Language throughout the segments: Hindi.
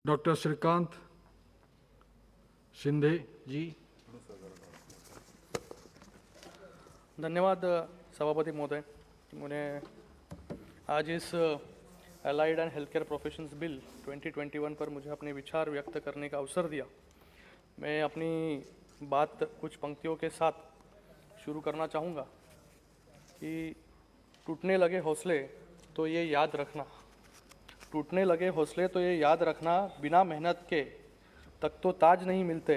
डॉक्टर श्रीकांत शिंदे जी। धन्यवाद सभापति महोदय, मुझे आज इस allied and health care professions bill 2021 पर मुझे अपने विचार व्यक्त करने का अवसर दिया। मैं अपनी बात कुछ पंक्तियों के साथ शुरू करना चाहूँगा कि टूटने लगे हौसले तो ये याद रखना, टूटने लगे हौसले तो ये याद रखना, बिना मेहनत के तक तो ताज नहीं मिलते,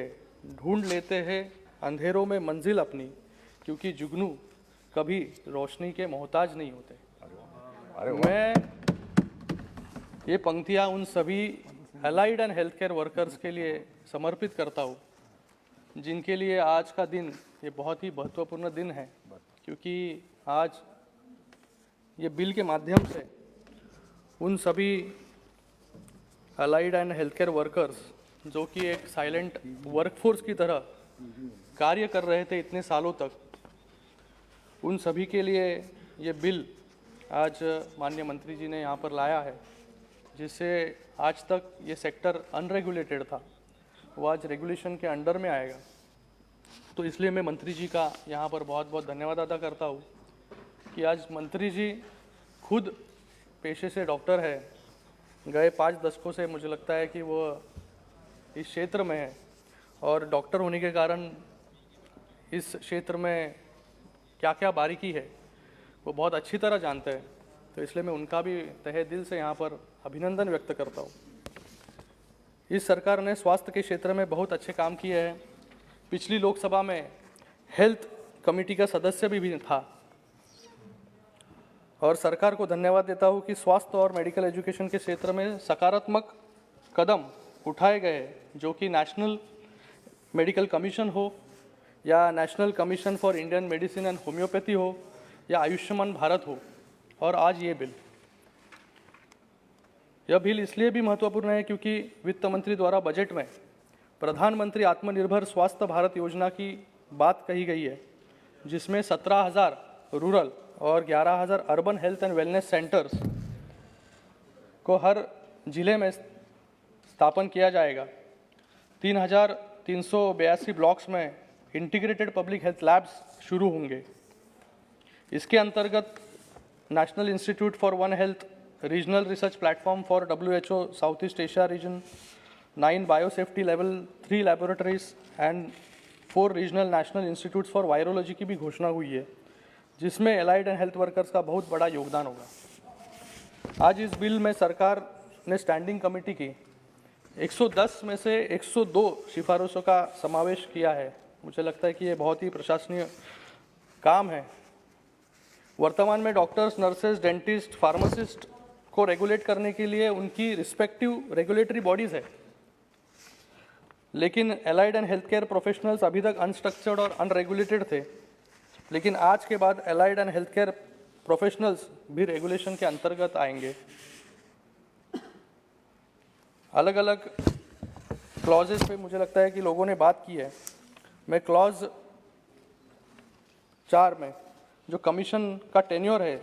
ढूंढ लेते हैं अंधेरों में मंजिल अपनी, क्योंकि जुगनू कभी रोशनी के मोहताज नहीं होते। मैं ये पंक्तियाँ उन सभी allied and health care workers के लिए समर्पित करता हूँ जिनके लिए आज का दिन ये बहुत ही महत्वपूर्ण दिन है, क्योंकि आज ये बिल के माध्यम से उन सभी allied and health care workers जो कि एक साइलेंट वर्कफोर्स की तरह कार्य कर रहे थे इतने सालों तक, उन सभी के लिए ये बिल आज माननीय मंत्री जी ने यहाँ पर लाया है, जिससे आज तक ये सेक्टर अनरेगुलेटेड था, वो आज रेगुलेशन के अंडर में आएगा। तो इसलिए मैं मंत्री जी का यहाँ पर बहुत बहुत धन्यवाद अदा करता हूँ कि आज मंत्री जी खुद पेशे से डॉक्टर है, गए 5 दशकों से मुझे लगता है कि वो इस क्षेत्र में है और डॉक्टर होने के कारण इस क्षेत्र में क्या क्या बारीकी है वो बहुत अच्छी तरह जानते हैं। तो इसलिए मैं उनका भी तहे दिल से यहाँ पर अभिनंदन व्यक्त करता हूँ। इस सरकार ने स्वास्थ्य के क्षेत्र में बहुत अच्छे काम किए हैं। पिछली लोकसभा में हेल्थ कमेटी का सदस्य भी था और सरकार को धन्यवाद देता हूँ कि स्वास्थ्य और मेडिकल एजुकेशन के क्षेत्र में सकारात्मक कदम उठाए गए, जो कि नेशनल मेडिकल कमीशन हो या national commission for Indian medicine and homeopathy हो या आयुष्मान भारत हो, और आज ये बिल। यह बिल इसलिए भी महत्वपूर्ण है क्योंकि वित्त मंत्री द्वारा बजट में प्रधानमंत्री आत्मनिर्भर स्वास्थ्य भारत योजना की बात कही गई है, जिसमें 17,000 रूरल और 11,000 urban health and wellness centres को हर जिले में स्थापन किया जाएगा। 3,382 ब्लॉक्स में इंटीग्रेटेड पब्लिक हेल्थ लैब्स शुरू होंगे। इसके अंतर्गत national institute for one health regional research platform for WHO south east Asia region, 9 biosafety level 3 laboratories and 4 regional national institutes for virology की भी घोषणा हुई है, जिसमें एलाइड एंड हेल्थ वर्कर्स का बहुत बड़ा योगदान होगा। आज इस बिल में सरकार ने स्टैंडिंग कमेटी की 110 में से 102 सिफारिशों का समावेश किया है। मुझे लगता है कि ये बहुत ही प्रशंसनीय काम है। वर्तमान में डॉक्टर्स, नर्सेज, डेंटिस्ट, फार्मासिस्ट को रेगुलेट करने के लिए उनकी रिस्पेक्टिव रेगुलेटरी बॉडीज़ है, लेकिन allied and health care professionals अभी तक अनस्ट्रक्चर्ड और अनरेगुलेटेड थे। लेकिन आज के बाद allied and health care professionals भी रेगुलेशन के अंतर्गत आएंगे। अलग अलग क्लॉजेस पे मुझे लगता है कि लोगों ने बात की है। मैं क्लॉज 4 में जो कमीशन का टेन्योर है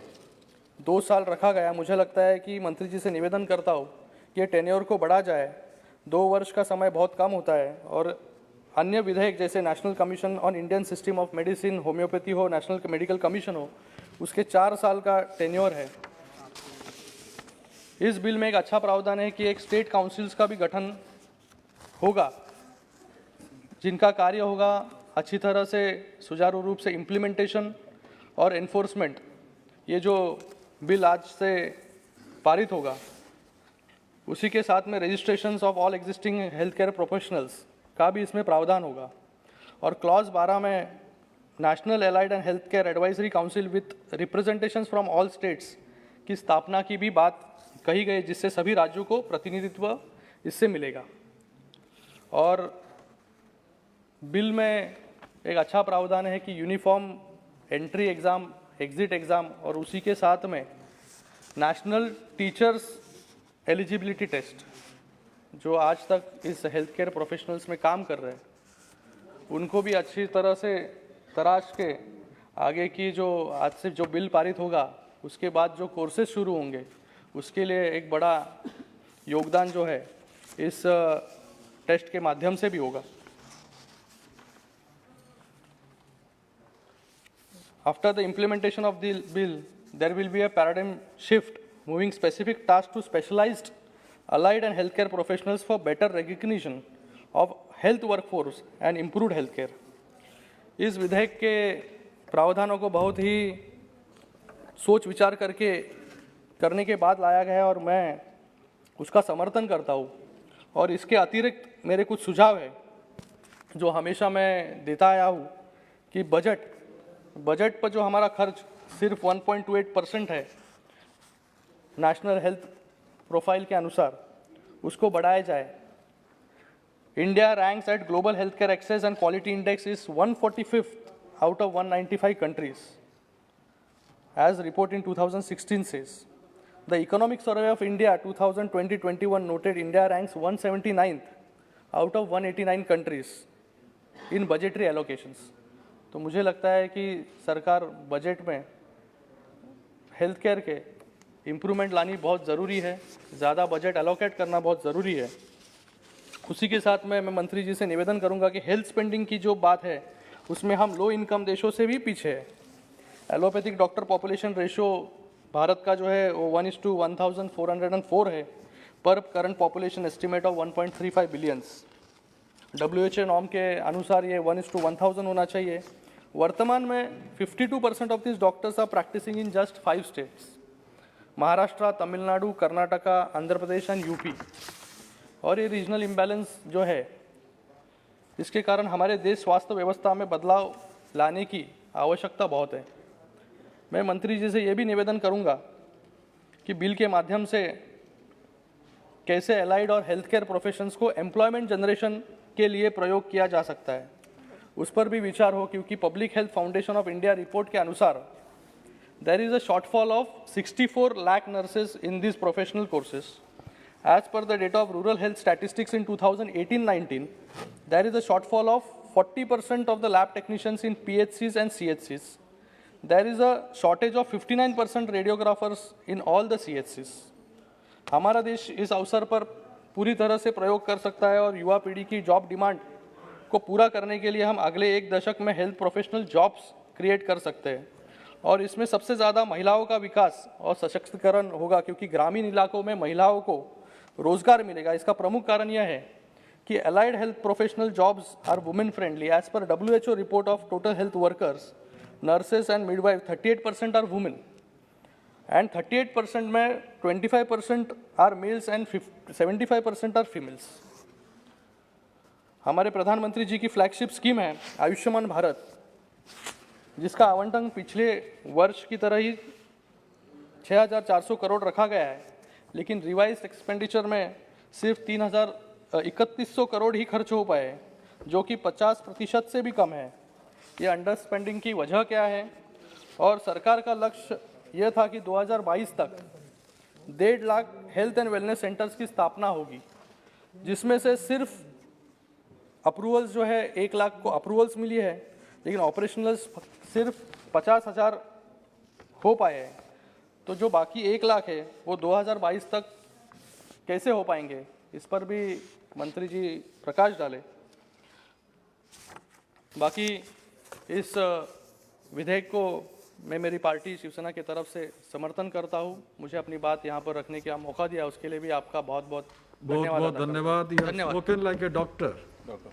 2 साल रखा गया, मुझे लगता है कि मंत्री जी से निवेदन करता हूँ कि ये टेन्योर को बढ़ा जाए। 2 वर्ष का समय बहुत कम होता है और अन्य विधेयक जैसे national commission on Indian system of medicine, homeopathy हो, नेशनल मेडिकल कमीशन हो, उसके 4 साल का टेन्योर है। इस बिल में एक अच्छा प्रावधान है कि एक स्टेट काउंसिल्स का भी गठन होगा, जिनका कार्य होगा अच्छी तरह से सुचारू रूप से इम्प्लीमेंटेशन और एनफोर्समेंट। ये जो बिल आज से पारित होगा उसी के साथ में registrations of all existing health care professionals का भी इसमें प्रावधान होगा। और क्लॉज 12 में national allied and health care advisory council with representations from all states की स्थापना की भी बात कही गई, जिससे सभी राज्यों को प्रतिनिधित्व इससे मिलेगा। और बिल में एक अच्छा प्रावधान है कि uniform entry exam, exit exam और उसी के साथ में नेशनल टीचर्स एलिजिबिलिटी टेस्ट, जो आज तक इस हेल्थ केयर प्रोफेशनल्स में काम कर रहे हैं, उनको भी अच्छी तरह से तराश के आगे की जो आज से जो बिल पारित होगा उसके बाद जो कोर्सेज शुरू होंगे उसके लिए एक बड़ा योगदान जो है इस टेस्ट के माध्यम से भी होगा। After the implementation of the bill, there will be a paradigm shift, moving specific tasks to specialized allied and healthcare professionals for better recognition of health workforce and improved healthcare. इस विधेयक के प्रावधानों को बहुत ही सोच विचार करके करने के बाद लाया गया है और मैं उसका समर्थन करता हूँ। और इसके अतिरिक्त मेरे कुछ सुझाव है जो हमेशा मैं देता आया हूँ कि बजट पर जो हमारा खर्च सिर्फ 1.28% है नेशनल हेल्थ प्रोफाइल के अनुसार, उसको बढ़ाया जाए। India ranks at global health care access and quality index is 145th out of 195 countries, as report in 2016 says. The Economic Survey of India 2020-21 noted India ranks 179th out of 189 countries in budgetary allocations. तो मुझे लगता है कि सरकार बजट में हेल्थ केयर के इम्प्रूवमेंट लानी बहुत ज़रूरी है, ज़्यादा बजट एलोकेट करना बहुत ज़रूरी है। उसी के साथ मैं मंत्री जी से निवेदन करूंगा कि हेल्थ स्पेंडिंग की जो बात है उसमें हम लो इनकम देशों से भी पीछे है। Allopathic doctor population ratio Bharat का जो है वो 1:1404 है पर current population estimate of 1.35 billions. WHO norm के अनुसार ये 1:1000 होना चाहिए। वर्तमान में 52% of this doctors are practising in just 5 states, Maharashtra, Tamil Nadu, Karnataka, Andhra Pradesh and UP. और ये रीजनल इम्बैलेंस जो है इसके कारण हमारे देश स्वास्थ्य व्यवस्था में बदलाव लाने की आवश्यकता बहुत है। मैं मंत्री जी से ये भी निवेदन करूंगा कि बिल के माध्यम से कैसे एलाइड और हेल्थ केयर प्रोफेशंस को एम्प्लॉयमेंट जनरेशन के लिए प्रयोग किया जा सकता है, उस पर भी विचार हो, क्योंकि public health foundation of India report के अनुसार there is a shortfall of 64 lakh nurses in this professional courses. As per the data of rural health statistics in 2018-19 there is a shortfall of 40% of the lab technicians in PHCs and CHCs। There is a shortage of 59% radiographers in all the CHCs। हमारा देश इस अवसर पर पूरी तरह से प्रयोग कर सकता है और युवा पीढ़ी की जॉब डिमांड को पूरा करने के लिए हम अगले 1 दशक में हेल्थ प्रोफेशनल जॉब्स क्रिएट कर सकते हैं। और इसमें सबसे ज़्यादा महिलाओं का विकास और सशक्तिकरण होगा, क्योंकि ग्रामीण इलाकों में महिलाओं को रोजगार मिलेगा। इसका प्रमुख कारण यह है कि allied health professional jobs are women friendly. As per WHO report of total health workers, nurses and midwife 38% are women and 38% में 25% are males and 75% are females. हमारे प्रधानमंत्री जी की फ्लैगशिप स्कीम है आयुष्मान भारत, जिसका आवंटन पिछले वर्ष की तरह ही 6400 करोड़ रखा गया है, लेकिन रिवाइज एक्सपेंडिचर में सिर्फ 3100 करोड़ ही खर्च हो पाए, जो कि 50% से भी कम है। ये अंडर स्पेंडिंग की वजह क्या है? और सरकार का लक्ष्य यह था कि 2022 तक 1.5 lakh health and wellness centres की स्थापना होगी, जिसमें से सिर्फ अप्रूवल्स जो है 1 लाख को अप्रूवल्स मिली है, लेकिन ऑपरेशनल्स सिर्फ 50,000 हो पाए हैं। तो जो बाकी 1 लाख है वो 2022 तक कैसे हो पाएंगे, इस पर भी मंत्री जी प्रकाश डाले। बाकी इस विधेयक को मैं मेरी पार्टी शिवसेना की तरफ से समर्थन करता हूं। मुझे अपनी बात यहां पर रखने का मौका दिया, उसके लिए भी आपका बहुत बहुत धन्यवाद। धन्यवाद।